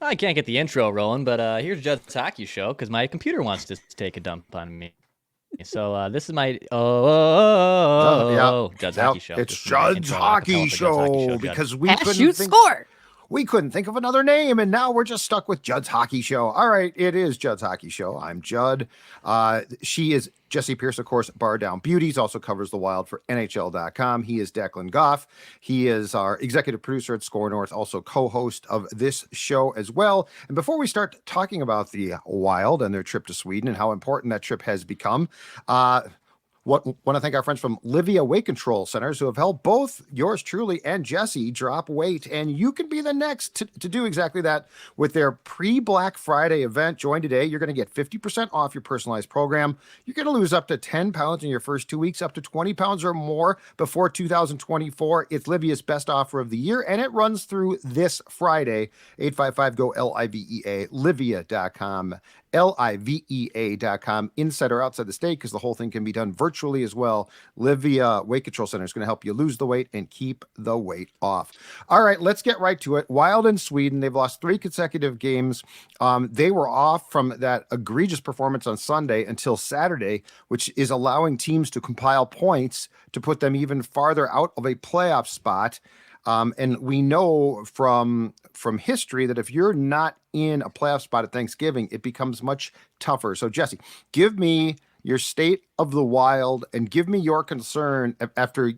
I can't get the intro rolling, but here's Judd's Hockey Show because my computer wants to take a dump on me. So this is my Yeah, Judd's yeah. Hockey Show. It's This is my Judd's intro acapella Hockey for Judd's Hockey Show Show, Judd. because Shoot score. we couldn't think of another name, and now we're just stuck with Judd's Hockey Show. All right, it is Judd's Hockey Show. I'm Judd. She is Jesse Pierce, of course, Bar Down Beauties, also covers the Wild for NHL.com. He is Declan Goff. He is our executive producer at Score North, also co-host of this show as well. And before we start talking about the Wild and their trip to Sweden and how important that trip has become, want to thank our friends from Livia Weight Control Centers who have helped both yours truly and Jesse drop weight. And you can be the next to do exactly that with their pre-Black Friday event. Join today. You're going to get 50% off your personalized program. You're going to lose up to 10 pounds in your first 2 weeks, up to 20 pounds or more before 2024. It's Livia's best offer of the year, and it runs through this Friday. 855-GO-LIVEA, Livia.com. Livea.com, inside or outside the state, because the whole thing can be done virtually as well. Livia Weight Control Center is going to help you lose the weight and keep the weight off. All right, let's get right to it. Wild in Sweden, they've lost 3 consecutive games. They were off from that egregious performance on Sunday until Saturday, which is allowing teams to compile points to put them even farther out of a playoff spot. And we know from history that if you're not in a playoff spot at Thanksgiving, it becomes much tougher. So, Jesse, give me your state of the Wild and give me your concern after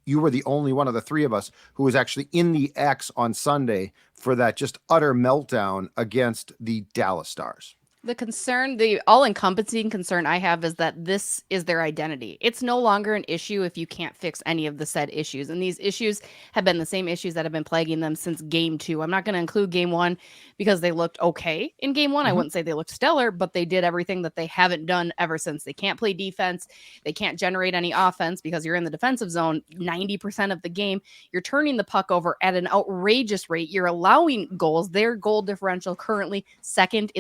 you were the only one of the three of us who was actually in the X on Sunday for that just utter meltdown against the Dallas Stars. The concern, the all-encompassing concern I have is that this is their identity. It's no longer an issue if you can't fix any of the said issues. And these issues have been the same issues that have been plaguing them since game 2. I'm not going to include game 1 because they looked okay in game 1. I wouldn't say they looked stellar, but they did everything that they haven't done ever since. They can't play defense. They can't generate any offense because you're in the defensive zone 90% of the game. You're turning the puck over at an outrageous rate. You're allowing goals. Their goal differential currently second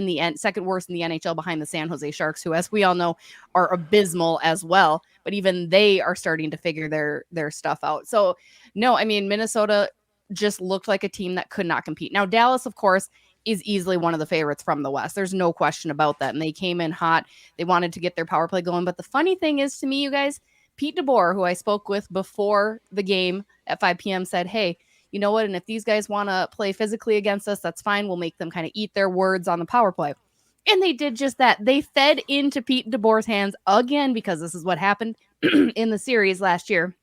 worst in the NHL behind the San Jose Sharks, who, as we all know, are abysmal as well. But even they are starting to figure their stuff out. So, no, I mean, Minnesota just looked like a team that could not compete. Now, Dallas, of course, is easily one of the favorites from the West. There's no question about that. And they came in hot. They wanted to get their power play going. But the funny thing is, to me, you guys, Pete DeBoer, who I spoke with before the game at 5 p.m., said, hey, you know what? And if these guys want to play physically against us, that's fine. We'll make them kind of eat their words on the power play. And they did just that. They fed into Pete DeBoer's hands again, because this is what happened in the series last year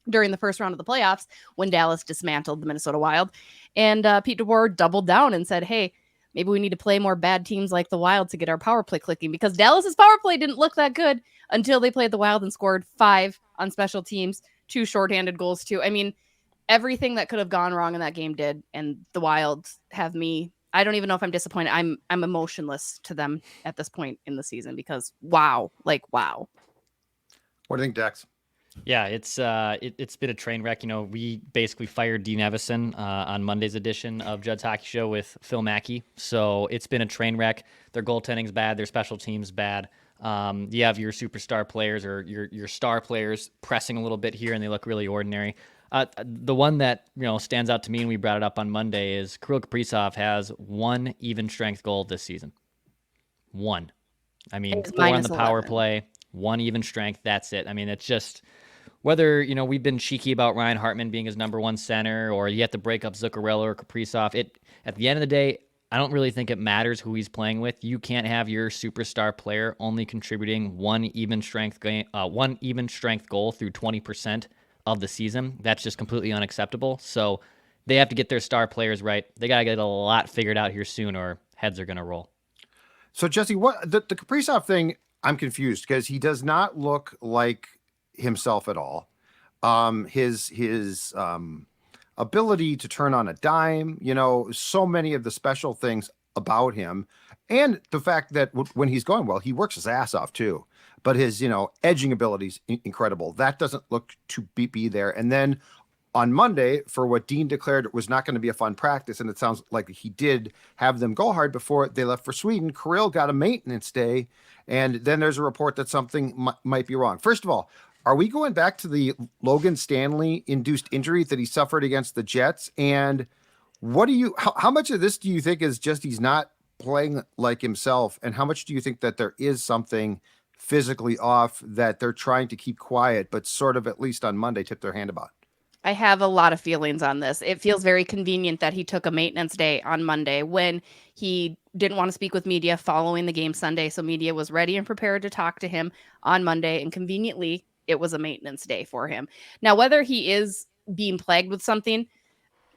during the first round of the playoffs when Dallas dismantled the Minnesota Wild. And Pete DeBoer doubled down and said, hey, maybe we need to play more bad teams like the Wild to get our power play clicking, because Dallas's power play didn't look that good until they played the Wild and scored 5 on special teams, 2 shorthanded goals too. I mean, everything that could have gone wrong in that game did, and the Wild have me. I don't even know if I'm disappointed. I'm emotionless to them at this point in the season because wow. What do you think, Dex? Yeah, it's been a train wreck. You know, we basically fired Dean Evason on Monday's edition of Judd's Hockey Show with Phil Mackey. So it's been a train wreck. Their goaltending's bad. Their special teams bad. You have your superstar players or your star players pressing a little bit here, and they look really ordinary. The one that stands out to me, and we brought it up on Monday, is Kirill Kaprizov has 1 even strength goal this season. 1. I mean, 4 on the power play, 1 even strength. That's it. I mean, it's just whether we've been cheeky about Ryan Hartman being his number 1 center, or you have to break up Zuccarello or Kaprizov. At the end of the day, I don't really think it matters who he's playing with. You can't have your superstar player only contributing 1 even strength goal through 20% of the season. That's just completely unacceptable. So they have to get their star players right. They got to get a lot figured out here soon, or heads are going to roll. So, Jesse, what the Kaprizov thing, I'm confused because he does not look like himself at all. His ability to turn on a dime, so many of the special things about him, and the fact that when he's going well, he works his ass off too. But his, edging abilities incredible. That doesn't look to be there. And then on Monday, for what Dean declared was not going to be a fun practice, and it sounds like he did have them go hard before they left for Sweden, Kirill got a maintenance day, and then there's a report that something might be wrong. First of all, are we going back to the Logan Stanley-induced injury that he suffered against the Jets? And How much of this do you think is just he's not playing like himself, and how much do you think that there is something physically off that they're trying to keep quiet, but sort of at least on Monday tip their hand about? I have a lot of feelings on this. It feels very convenient that he took a maintenance day on Monday when he didn't want to speak with media following the game Sunday. So media was ready and prepared to talk to him on Monday. And conveniently, it was a maintenance day for him. Now, whether he is being plagued with something,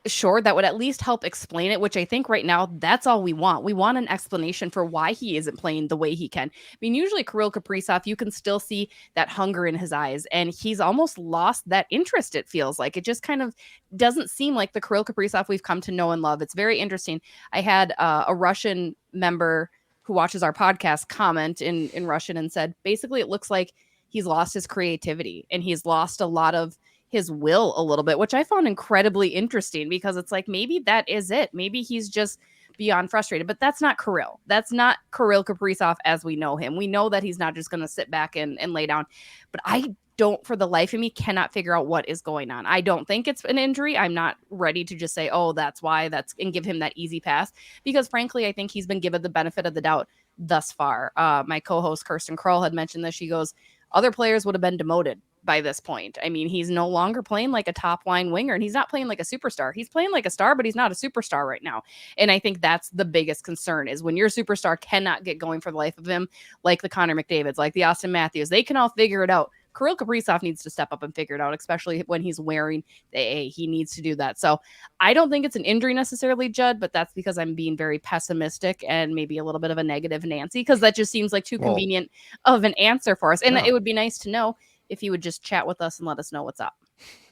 sure, that would at least help explain it, which I think right now that's all we want. We want an explanation for why he isn't playing the way he can. I mean, usually Kirill Kaprizov, you can still see that hunger in his eyes, and he's almost lost that interest, it feels like. It just kind of doesn't seem like the Kirill Kaprizov we've come to know and love. It's very interesting. I had a Russian member who watches our podcast comment in Russian and said, basically, it looks like he's lost his creativity and he's lost a lot of his will a little bit, which I found incredibly interesting because it's like, maybe that is it. Maybe he's just beyond frustrated, but that's not Kirill. That's not Kirill Kaprizov as we know him. We know that he's not just going to sit back and lay down, but I don't, for the life of me, cannot figure out what is going on. I don't think it's an injury. I'm not ready to just say, oh, that's why, and give him that easy pass, because frankly, I think he's been given the benefit of the doubt thus far. My co-host Kirsten Kroll had mentioned this. She goes, other players would have been demoted by this point. I mean, he's no longer playing like a top line winger, and he's not playing like a superstar. He's playing like a star, but he's not a superstar right now. And I think that's the biggest concern, is when your superstar cannot get going for the life of him, like the Connor McDavids, like the Austin Matthews. They can all figure it out. Kirill Kaprizov needs to step up and figure it out, especially when he's wearing the A. He needs to do that. So I don't think it's an injury necessarily, Judd, but that's because I'm being very pessimistic and maybe a little bit of a negative Nancy, because that just seems like too convenient of an answer for us. And it would be nice to know if you would just chat with us and let us know what's up.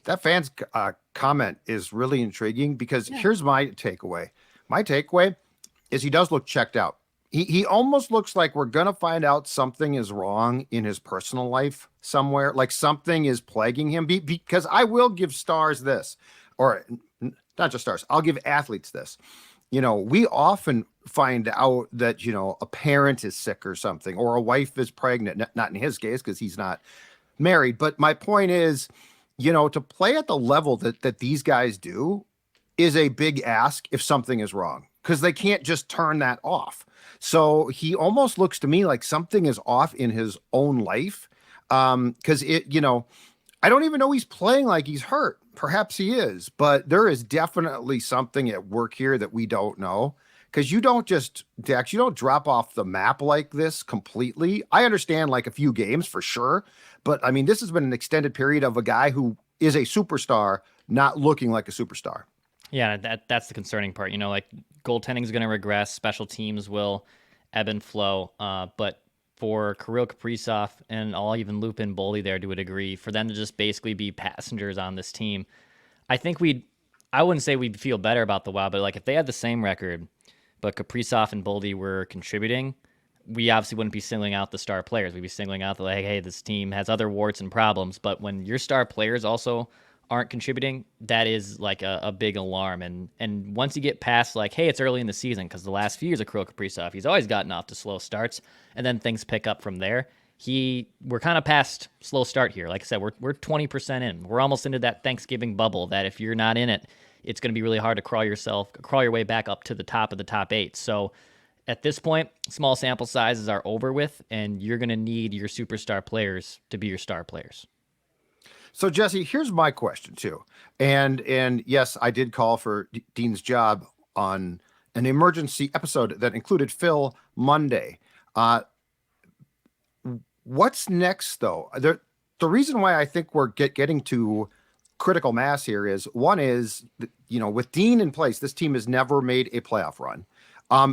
That fan's comment is really intriguing, because here's my takeaway. My takeaway is he does look checked out. He almost looks like we're going to find out something is wrong in his personal life somewhere, like something is plaguing him. Because I will give stars this, or not just stars, I'll give athletes this. You know, we often find out that, you know, a parent is sick or something, or a wife is pregnant. Not in his case, because he's not married. But my point is, you know, to play at the level that these guys do is a big ask if something is wrong, because they can't just turn that off. So he almost looks to me like something is off in his own life. Because you know, I don't even know he's playing like he's hurt. Perhaps he is, but there is definitely something at work here that we don't know. Because you don't just, Dax, you don't drop off the map like this completely. I understand like a few games for sure, but I mean, this has been an extended period of a guy who is a superstar not looking like a superstar. Yeah, that's the concerning part. You know, like goaltending is going to regress, special teams will ebb and flow. But for Kirill Kaprizov, and I'll even loop in Boldy there to a degree, for them to just basically be passengers on this team, I think I wouldn't say we'd feel better about the Wild, but like if they had the same record, but Kaprizov and Boldy were contributing, we obviously wouldn't be singling out the star players. We'd be singling out the, like, hey, this team has other warts and problems. But when your star players also aren't contributing, that is like a big alarm. And once you get past like, hey, it's early in the season, because the last few years of Kirill Kaprizov, he's always gotten off to slow starts, and then things pick up from there. We're kind of past slow start here. Like I said, we're 20% in. We're almost into that Thanksgiving bubble that if you're not in it, it's going to be really hard to crawl your way back up to the top of the top 8. So at this point, small sample sizes are over with, and you're going to need your superstar players to be your star players. So Jesse, here's my question too. And yes, I did call for Dean's job on an emergency episode that included Phil Monday. What's next though? The reason why I think we're getting to critical mass here is, one is, you know, with Dean in place, this team has never made a playoff run.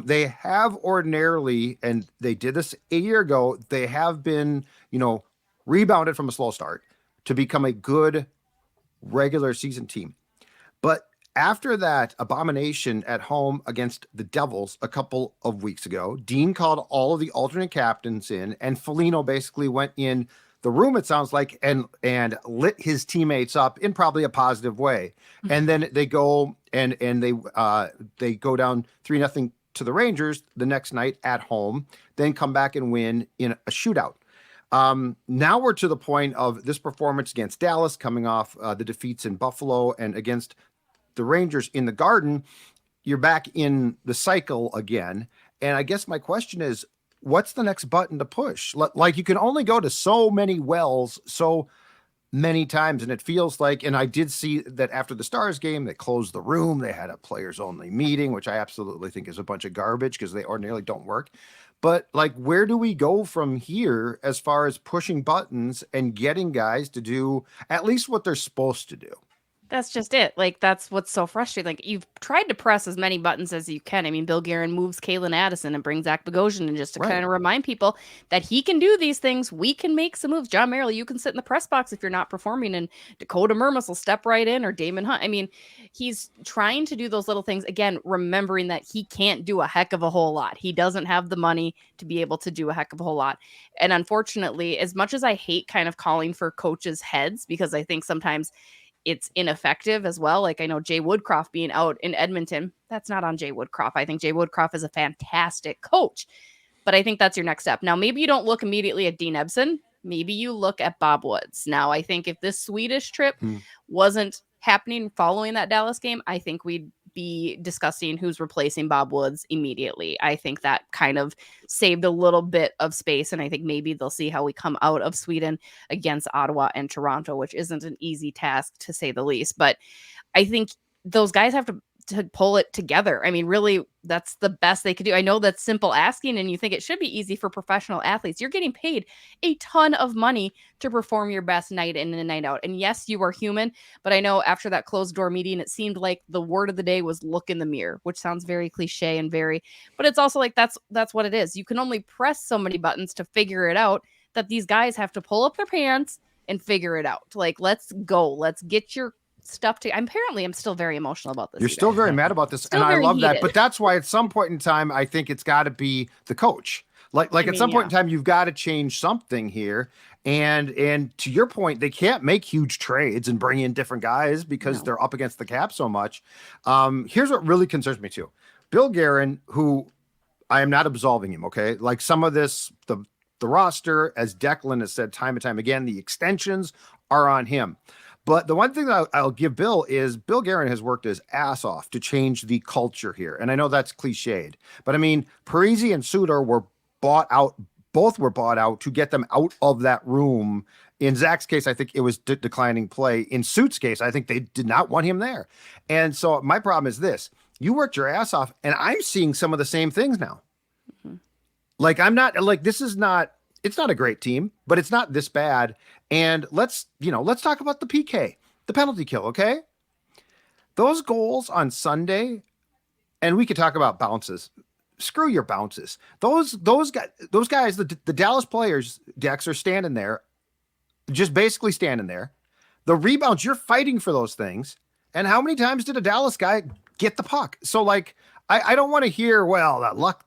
They have ordinarily, and they did this a year ago, they have been, you know, rebounded from a slow start to become a good regular season team. But after that abomination at home against the Devils a couple of weeks ago, Dean called all of the alternate captains in, and Foligno basically went in the room, it sounds like, and lit his teammates up in probably a positive way. And then they go and they go down 3-0 to the Rangers the next night at home, then come back and win in a shootout. Now we're to the point of this performance against Dallas, coming off the defeats in Buffalo and against the Rangers in the Garden, you're back in the cycle again. And I guess my question is, what's the next button to push? Like, you can only go to so many wells so many times, and it feels like, and I did see that after the Stars game, they closed the room, they had a players only meeting, which I absolutely think is a bunch of garbage because they ordinarily don't work. But like, where do we go from here as far as pushing buttons and getting guys to do at least what they're supposed to do? That's just it. Like, that's what's so frustrating. Like, you've tried to press as many buttons as you can. I mean, Bill Guerin moves Kalen Addison and brings Zach Bogosian in just to kind of remind people that he can do these things. We can make some moves. John Merrill, you can sit in the press box if you're not performing, and Dakota Mermis will step right in, or Damon Hunt. I mean, he's trying to do those little things. Again, remembering that he can't do a heck of a whole lot. He doesn't have the money to be able to do a heck of a whole lot. And unfortunately, as much as I hate kind of calling for coaches' heads, because I think sometimes it's ineffective as well. Like, I know Jay Woodcroft being out in Edmonton, that's not on Jay Woodcroft. I think Jay Woodcroft is a fantastic coach, but I think that's your next step. Now, maybe you don't look immediately at Dean Evason. Maybe you look at Bob Woods. Now, I think if this Swedish trip wasn't happening following that Dallas game, I think we'd be discussing who's replacing Bob Woods immediately. I think that kind of saved a little bit of space, and I think maybe they'll see how we come out of Sweden against Ottawa and Toronto, which isn't an easy task to say the least. But I think those guys have to pull it together. I mean, really, that's the best they could do. I know that's simple asking, and you think it should be easy for professional athletes. You're getting paid a ton of money to perform your best night in and night out. And yes, you are human, but I know after that closed door meeting, it seemed like the word of the day was look in the mirror, which sounds very cliche and but it's also like, that's what it is. You can only press so many buttons to figure it out, that these guys have to pull up their pants and figure it out. Like, let's go. Let's get your stuff to. I'm still very emotional about this. You're still very mad about this, and I love that. But that's why at some point in time, I think it's got to be the coach. At some point in time, you've got to change something here. And to your point, they can't make huge trades and bring in different guys because they're up against the cap so much. Here's what really concerns me too. Bill Guerin, who I am not absolving him. Okay, like some of this, the roster, as Declan has said time and time again, the extensions are on him. But the one thing that I'll give Bill is Bill Guerin has worked his ass off to change the culture here. And I know that's cliched, but I mean, Parise and Suter were bought out. Both were bought out to get them out of that room. In Zach's case, I think it was declining play. In Suit's case, I think they did not want him there. And so my problem is this: you worked your ass off, and I'm seeing some of the same things now. Like, I'm not like, this is not, it's not a great team, but it's not this bad. And let's talk about the PK, the penalty kill. Okay. Those goals on Sunday, and we could talk about bounces. Screw your bounces. Those guys, the Dallas players, Dex, are standing there, just basically standing there. The rebounds, you're fighting for those things. And how many times did a Dallas guy get the puck? So like, I don't want to hear, well,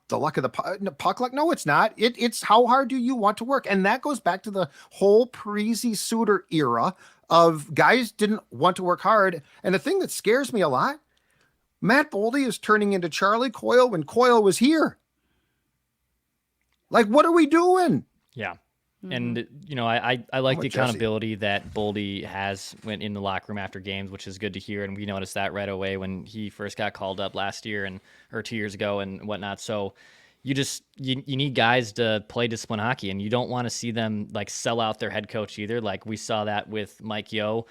the luck of the puck luck. No, it's not. It's how hard do you want to work? And that goes back to the whole Parise Suter era of guys didn't want to work hard. And the thing that scares me a lot, Matt Boldy is turning into Charlie Coyle when Coyle was here. Like, what are we doing? Yeah. And, I like the accountability that Boldy has went in the locker room after games, which is good to hear. And we noticed that right away when he first got called up last year or 2 years ago and whatnot. So you need guys to play disciplined hockey, and you don't want to see them like sell out their head coach either. Like we saw that with Mike Yeo.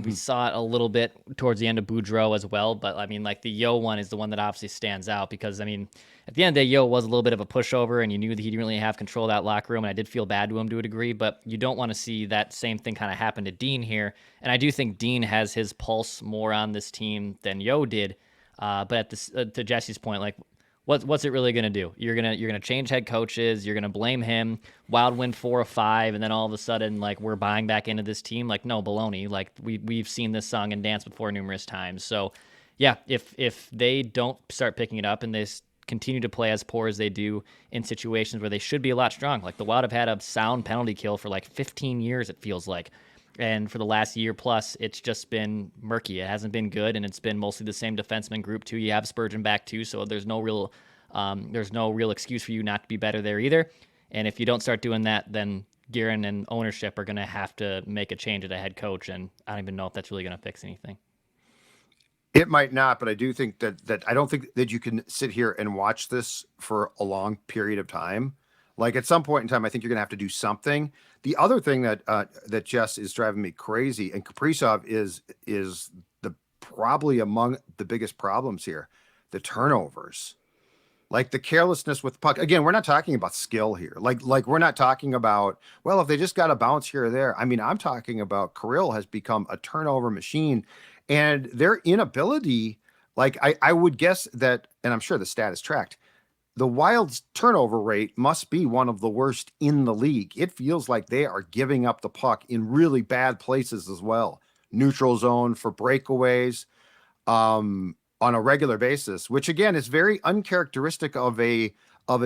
We saw it a little bit towards the end of Boudreau as well. But I mean, like the Yeo one is the one that obviously stands out because, I mean, at the end of the day, Yeo was a little bit of a pushover, and you knew that he didn't really have control of that locker room. And I did feel bad to him to a degree, but you don't want to see that same thing kind of happen to Dean here. And I do think Dean has his pulse more on this team than Yeo did. But at this, to Jesse's point, like, what's it really going to do? You're gonna change head coaches. You're gonna blame him. Wild win 4 of 5, and then all of a sudden, like, we're buying back into this team. Like, no, baloney. Like we've seen this song and dance before numerous times. So, yeah, if they don't start picking it up and they continue to play as poor as they do in situations where they should be a lot strong, like the Wild have had a sound penalty kill for like 15 years, it feels like. And for the last year plus, it's just been murky. It hasn't been good, and it's been mostly the same defenseman group too. You have Spurgeon back too, so there's no real excuse for you not to be better there either. And if you don't start doing that, then Guerin and ownership are going to have to make a change at a head coach, and I don't even know if that's really going to fix anything. It might not, but I do think that I don't think that you can sit here and watch this for a long period of time. Like at some point in time, I think you're going to have to do something. The other thing that Jess is driving me crazy, and Kaprizov is the probably among the biggest problems here, the turnovers. Like the carelessness with the puck. Again, we're not talking about skill here. Like we're not talking about, well, if they just got a bounce here or there. I mean, I'm talking about Kirill has become a turnover machine, and their inability, like I would guess that, and I'm sure the stat is tracked, the Wild's turnover rate must be one of the worst in the league. It feels like they are giving up the puck in really bad places as well. Neutral zone for breakaways. On a regular basis, which again is very uncharacteristic of a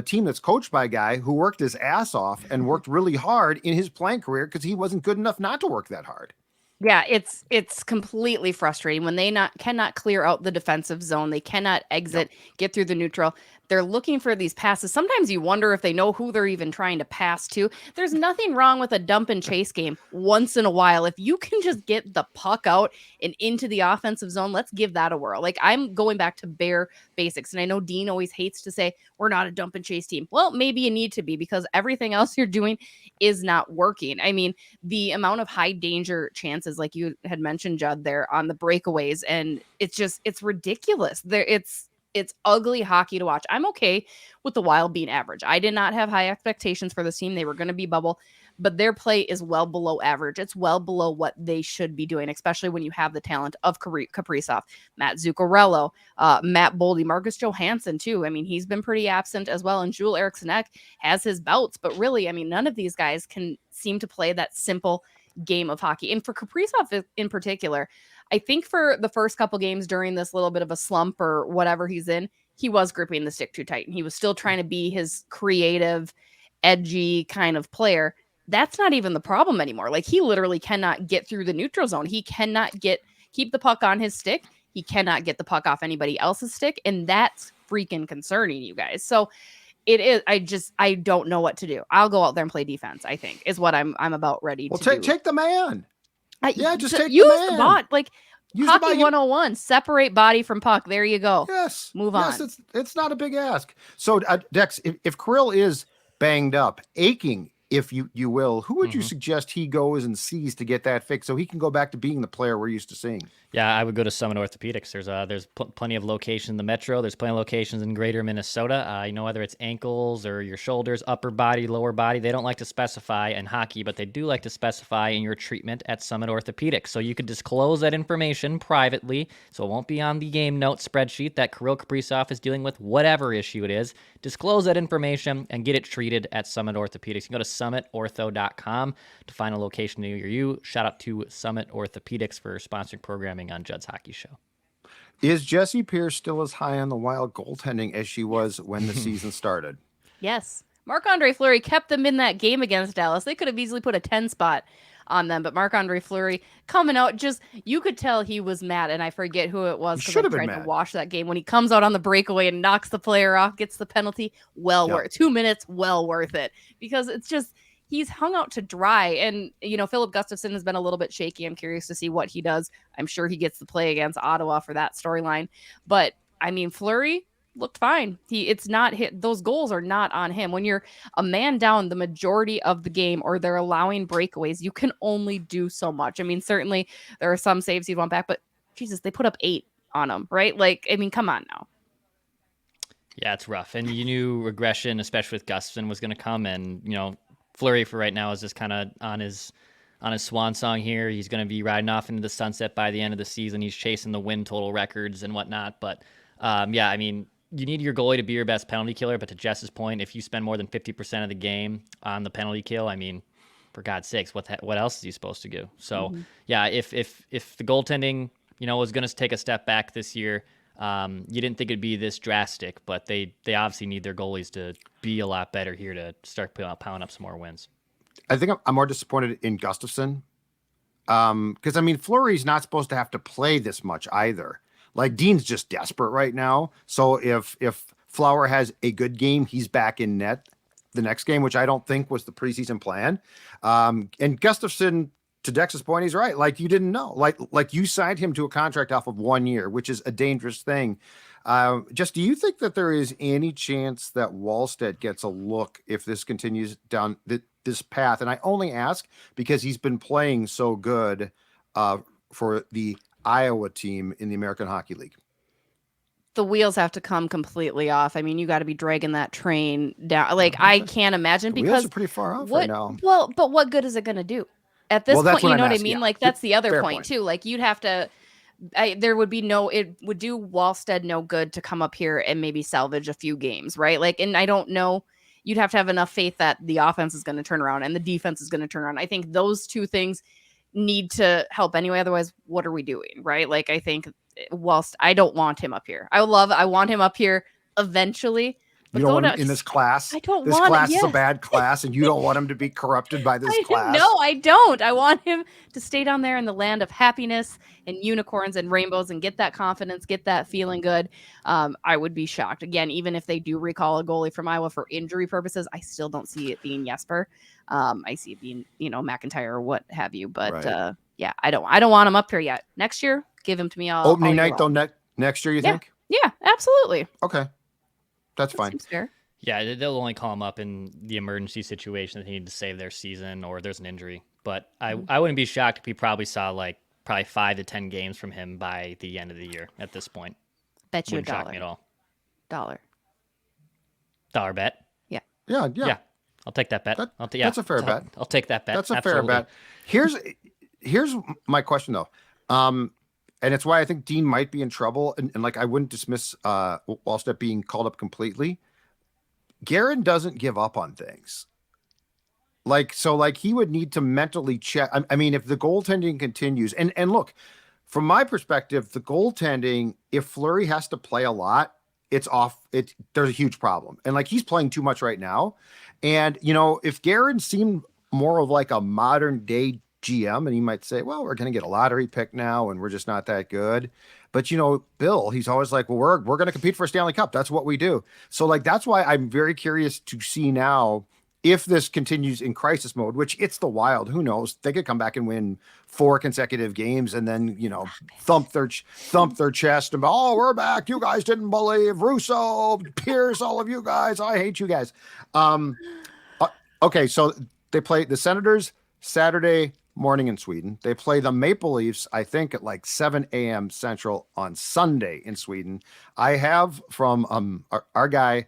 team that's coached by a guy who worked his ass off and worked really hard in his playing career because he wasn't good enough not to work that hard. Yeah, it's completely frustrating when they cannot clear out the defensive zone. They cannot exit, get through the neutral. They're looking for these passes. Sometimes you wonder if they know who they're even trying to pass to. There's nothing wrong with a dump and chase game once in a while. If you can just get the puck out and into the offensive zone, let's give that a whirl. Like I'm going back to bare basics. And I know Dean always hates to say we're not a dump and chase team. Well, maybe you need to be because everything else you're doing is not working. I mean, the amount of high danger chances, like you had mentioned, Judd, there on the breakaways, and it's ridiculous. It's ugly hockey to watch. I'm okay with the Wild being average. I did not have high expectations for this team. They were going to be bubble, but their play is well below average. It's well below what they should be doing, especially when you have the talent of Kaprizov, Matt Zuccarello, Matt Boldy, Marcus Johansson too. I mean, he's been pretty absent as well, and Joel Eriksson has his bouts, but really, I mean, none of these guys can seem to play that simple game of hockey. And for Kaprizov in particular, I think for the first couple games during this little bit of a slump or whatever he's in, he was gripping the stick too tight and he was still trying to be his creative, edgy kind of player. That's not even the problem anymore. Like he literally cannot get through the neutral zone. He cannot keep the puck on his stick. He cannot get the puck off anybody else's stick. And that's freaking concerning, you guys. So it is. I don't know what to do. I'll go out there and play defense, I think, is what I'm about ready to do. Take the man. Just take use the man. the bot. Like use Hockey 101, separate body from puck. There you go. Yes. Move on. Yes, it's not a big ask. So Dex, if Kirill is banged up, aching, if you will, who would you suggest he goes and sees to get that fixed so he can go back to being the player we're used to seeing? Yeah, I would go to Summit Orthopedics. There's plenty of locations in the metro. There's plenty of locations in greater Minnesota. Whether it's ankles or your shoulders, upper body, lower body, they don't like to specify in hockey, but they do like to specify in your treatment at Summit Orthopedics. So you could disclose that information privately, so it won't be on the game note spreadsheet that Kirill Kaprizov is dealing with, whatever issue it is. Disclose that information and get it treated at Summit Orthopedics. You can go to summitortho.com to find a location near you. Shout out to Summit Orthopedics for sponsoring programming on Judd's Hockey Show. Is Jessie Pierce still as high on the Wild goaltending as she was when the season started? Yes. Marc-Andre Fleury kept them in that game against Dallas. They could have easily put a 10 spot on them, but Marc-Andre Fleury coming out, you could tell he was mad, and I forget who it was because I tried to watch that game. When he comes out on the breakaway and knocks the player off, gets the penalty, worth 2 minutes, well worth it, because it's just he's hung out to dry. And Philip Gustafsson has been a little bit shaky. I'm curious to see what he does. I'm sure he gets the play against Ottawa for that storyline, but I mean, Fleury looked fine. It's not hit. Those goals are not on him. When you're a man down the majority of the game, or they're allowing breakaways, you can only do so much. I mean, certainly there are some saves you'd want back, but Jesus, they put up 8 on him, right? Like, I mean, come on now. Yeah, it's rough. And you knew regression, especially with Gustafsson, was going to come. And, Fleury for right now is just kind of on his swan song here. He's going to be riding off into the sunset by the end of the season. He's chasing the win total records and whatnot. But, yeah, I mean, you need your goalie to be your best penalty killer, but to Jess's point, if you spend more than 50% of the game on the penalty kill, I mean, for God's sakes, what else is he supposed to do? So, yeah, if the goaltending, was going to take a step back this year, you didn't think it'd be this drastic, but they obviously need their goalies to be a lot better here to start pounding up some more wins. I think I'm more disappointed in Gustafsson because, I mean, Fleury's not supposed to have to play this much either. Like, Dean's just desperate right now. So if Flower has a good game, he's back in net the next game, which I don't think was the preseason plan. And Gustafsson, to Dex's point, he's right. Like you didn't know, like you signed him to a contract off of 1 year, which is a dangerous thing. Just, do you think that there is any chance that Wallstedt gets a look if this continues down this path? And I only ask because he's been playing so good for the Iowa team in the American Hockey League. The wheels have to come completely off. I mean, you got to be dragging that train down. Like, I can't imagine, The because wheels are pretty far off right now. Well, but what good is it going to do at this point? You know what I mean? Yeah. Like, that's the other Fair point too. Like, you'd have to. There would be it would do Wallstedt no good to come up here and maybe salvage a few games, right? Like, and I don't know. You'd have to have enough faith that the offense is going to turn around and the defense is going to turn around. I think those two things need to help anyway. Otherwise, what are we doing, right? Like, I think whilst I don't want him up here, I want him up here eventually. You don't want him in this class. I don't this want class it, is a yes. bad class, and you don't want him to be corrupted by this class. No, I don't. I want him to stay down there in the land of happiness and unicorns and rainbows and get that confidence, get that feeling good. I would be shocked. Again, even if they do recall a goalie from Iowa for injury purposes, I still don't see it being Jesper. I see it being, McIntyre or what have you. But Right. yeah, I don't want him up here yet. Next year, give him to me. Opening all year night, though, long. next year, you Yeah. think? Yeah, absolutely. Okay. That's That fine. seems fair. Yeah, they'll only call him up in the emergency situation that they need to save their season or there's an injury. But I wouldn't be shocked if we probably saw probably 5 to 10 games from him by the end of the year at this point. Bet you Wouldn't shock $1. me at all. $1. Bet? Yeah. I'll take that bet. That's a fair bet. I'll take that bet. That's a Absolutely. fair bet. Here's my question, though. And it's why I think Dean might be in trouble. And like, I wouldn't dismiss Wallstedt being called up completely. Guerin doesn't give up on things. Like he would need to mentally check. I mean, if the goaltending continues, and look, from my perspective, the goaltending, if Fleury has to play a lot, it's off. There's a huge problem. And like, he's playing too much right now. And, if Guerin seemed more of like a modern day GM, and he might say, well, we're going to get a lottery pick now and we're just not that good. But, Bill, he's always like, well, we're going to compete for a Stanley Cup. That's what we do. So like, that's why I'm very curious to see now if this continues in crisis mode, which it's the Wild, who knows? They could come back and win 4 consecutive games and then, thump their chest and, oh, we're back. You guys didn't believe Russo, Pierce, all of you guys. I hate you guys. Okay. So they play the Senators Saturday morning in Sweden. They play the Maple Leafs, I think, at like 7 a.m. Central on Sunday in Sweden. I have from our guy,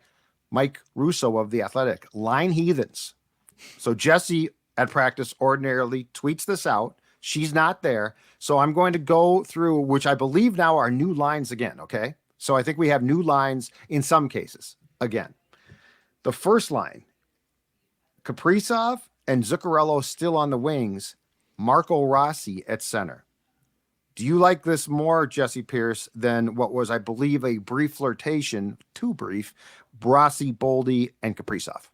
Mike Russo of The Athletic, line heathens. So Jesse at practice ordinarily tweets this out. She's not there. So I'm going to go through, which I believe now are new lines again. Okay. So I think we have new lines in some cases. Again, the first line, Kaprizov and Zuccarello still on the wings, Marco Rossi at center. Do you like this more, Jesse Pierce, than what was, I believe, a brief flirtation, too brief, Rossi, Boldy, and Kaprizov?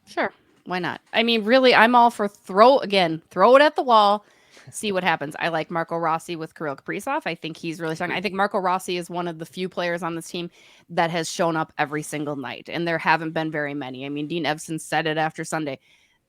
Sure. Why not? I mean, really, I'm all for throw it at the wall, see what happens. I like Marco Rossi with Kirill Kaprizov. I think he's really strong. I think Marco Rossi is one of the few players on this team that has shown up every single night, and there haven't been very many. I mean, Dean Evason said it after Sunday.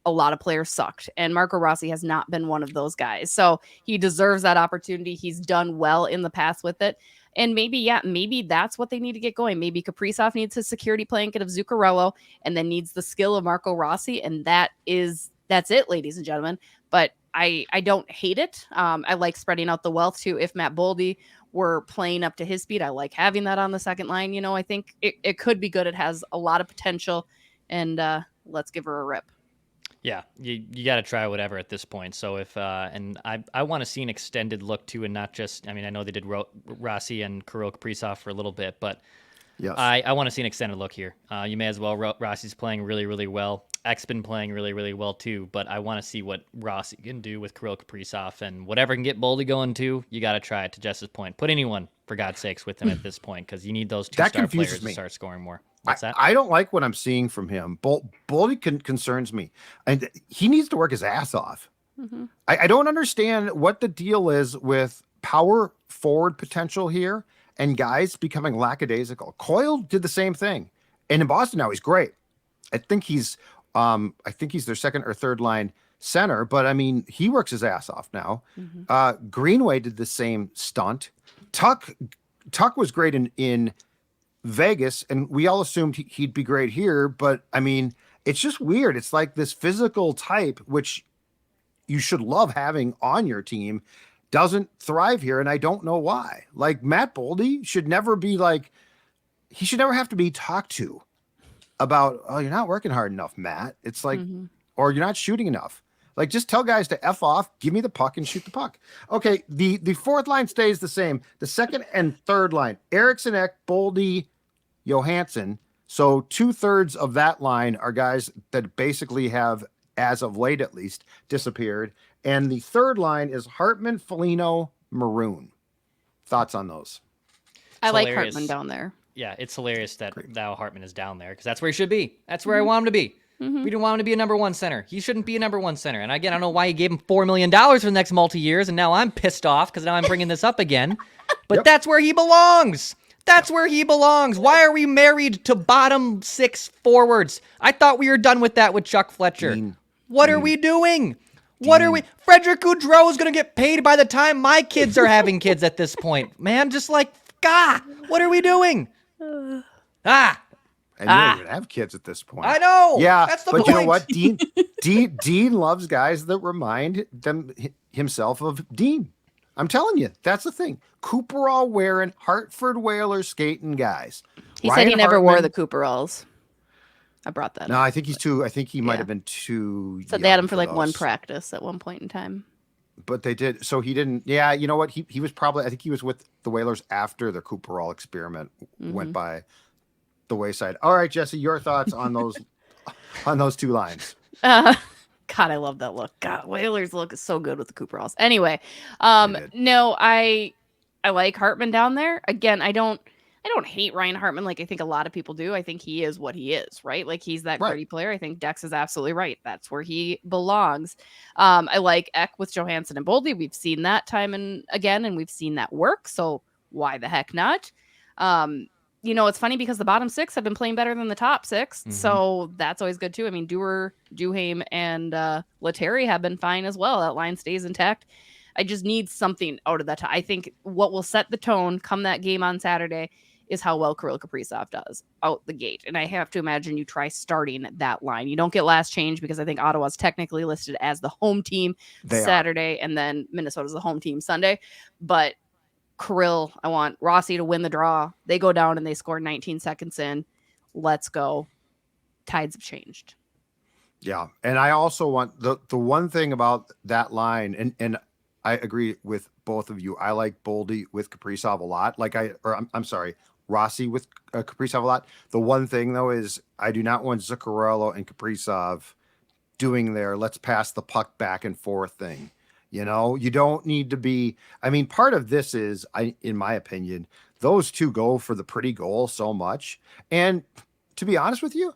A lot of players sucked, and Marco Rossi has not been one of those guys. So he deserves that opportunity. He's done well in the past with it. And maybe that's what they need to get going. Maybe Kaprizov needs his security blanket of Zuccarello and then needs the skill of Marco Rossi. And that's it, ladies and gentlemen. But I don't hate it. I like spreading out the wealth too. If Matt Boldy were playing up to his speed, I like having that on the second line. I think it could be good. It has a lot of potential, and let's give her a rip. Yeah, you got to try whatever at this point. So if and I want to see an extended look too, and not just. I mean, I know they did Rossi and Kirill Kaprizov for a little bit, but yes. I want to see an extended look here. You may as well. Rossi's playing really, really well. Ek's been playing really, really well too. But I want to see what Rossi can do with Kirill Kaprizov, and whatever can get Boldy going too. You got to try it. To Jess's point, put anyone for God's sakes with him at this point, because you need those two star players to start scoring more. What's that? I don't like what I'm seeing from him. Boldy concerns me, and he needs to work his ass off. Mm-hmm. I don't understand what the deal is with power forward potential here and guys becoming lackadaisical. Coyle did the same thing, and in Boston now he's great. I think he's their second or third line center, but I mean, he works his ass off now. Greenway did the same stunt. Tuck was great in Vegas, and we all assumed he'd be great here, but I mean, it's just weird. It's like this physical type, which you should love having on your team, doesn't thrive here, and I don't know why. Like Matt Boldy should never be like, he should never have to be talked to about, oh, you're not working hard enough, Matt. It's like, or you're not shooting enough. Like, just tell guys to F off, give me the puck and shoot the puck. Okay, the fourth line stays the same. The second and third line, Eriksson, Ek, Boldy, Johansson. So 2/3 of that line are guys that basically have, as of late at least, disappeared. And the third line is Hartman, Foligno, Maroon. Thoughts on those? I like hilarious. Hartman down there. Yeah, it's hilarious that Thou Hartman is down there because that's where he should be. That's where I want him to be. We didn't want him to be a number one center. He shouldn't be a number one center. And again, I don't know why he gave him $4 million for the next multi-years, and now I'm pissed off because now I'm bringing this up again. But that's where he belongs. That's where he belongs. Why are we married to bottom six forwards? I thought we were done with that with Chuck Fletcher. What are we doing? What are we? Frederick Gaudreau is going to get paid by the time my kids are having kids at this point. Man, just like, what are we doing? And you don't even have kids at this point. I know. Yeah, that's the but point. You know what? Dean loves guys that remind himself of Dean. I'm telling you, that's the thing. Cooperall wearing Hartford Whalers skating guys. He said he never wore the Cooperalls. I brought that up. No, I think he's too. I think he might have been too. So they had him for like one practice at one point in time. But they did. So he didn't. Yeah, you know what? He was probably. I think he was with the Whalers after the Cooperall experiment went by the wayside. All right, Jesse, your thoughts on those on those two lines? God, I love that look. God, Whalers look so good with the Cooperalls. Anyway, no, I like Hartman down there. Again, I don't hate Ryan Hartman like I think a lot of people do. I think he is what he is, right? Like he's that gritty player. I think Dex is absolutely right. That's where he belongs. I like Ek with Johansson and Boldy. We've seen that time and again, and we've seen that work. So why the heck not? It's funny because the bottom six have been playing better than the top six. So that's always good too. I mean, Dewar, Duhaime, and Letary have been fine as well. That line stays intact. I just need something out of that. I think what will set the tone come that game on Saturday is how well Kirill Kaprizov does out the gate. And I have to imagine you try starting that line. You don't get last change because I think Ottawa's technically listed as the home team Saturday, and then Minnesota's the home team Sunday. But Kirill, I want Rossi to win the draw. They go down and they score 19 seconds in. Let's go. Tides have changed. Yeah. And I also want the one thing about that line, and I agree with both of you. I like Boldy with Kaprizov a lot. I'm sorry, Rossi with Kaprizov a lot. The one thing though is I do not want Zuccarello and Kaprizov doing their let's pass the puck back and forth thing. You know, you don't need to be. I mean, part of this is, in my opinion, those two go for the pretty goal so much. And to be honest with you,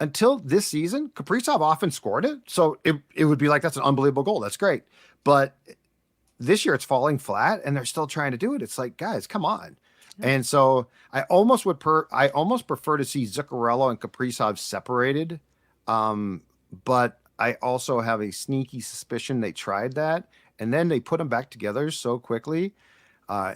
until this season, Kaprizov often scored it. So it would be like, that's an unbelievable goal. That's great. But this year it's falling flat and they're still trying to do it. It's like, guys, come on. Yeah. And so I almost prefer to see Zuccarello and Kaprizov separated. But I also have a sneaky suspicion they tried that and then they put them back together so quickly.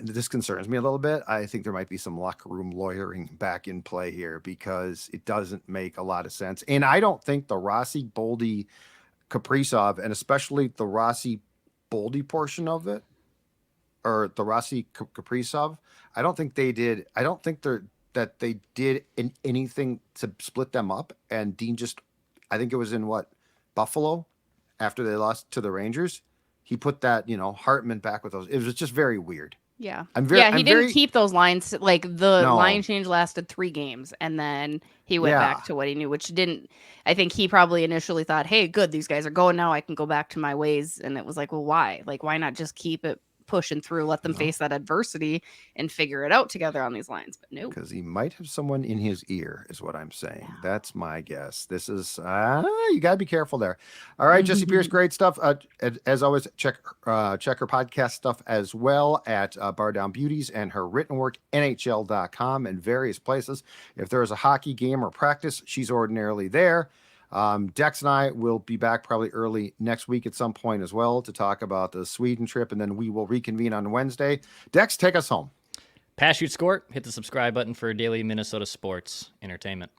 This concerns me a little bit. I think there might be some locker room lawyering back in play here because it doesn't make a lot of sense. And I don't think the Rossi, Boldy, Kaprizov, and especially the Rossi Boldy portion of it, or the Rossi Kaprizov, I don't think they did anything to split them up. And Dean I think it was in Buffalo after they lost to the Rangers. He put that, Hartman back with those. It was just very weird. Yeah. He didn't keep those lines. Like line change lasted 3 games and then he went back to what he knew, which didn't, I think he probably initially thought, hey, good, these guys are going now. I can go back to my ways. And it was like, well, why? Like, why not just keep it pushing through, let them face that adversity and figure it out together on these lines? But no. Because he might have someone in his ear is what I'm saying. Yeah. That's my guess. This is, you got to be careful there. All right, Jesse Pierce, great stuff. As always, check her podcast stuff as well at Bar Down Beauties and her written work, NHL.com and various places. If there is a hockey game or practice, she's ordinarily there. Dex and I will be back probably early next week at some point as well to talk about the Sweden trip, and then we will reconvene on Wednesday. Dex, take us home. Pass, shoot, score. Hit the subscribe button for daily Minnesota sports entertainment.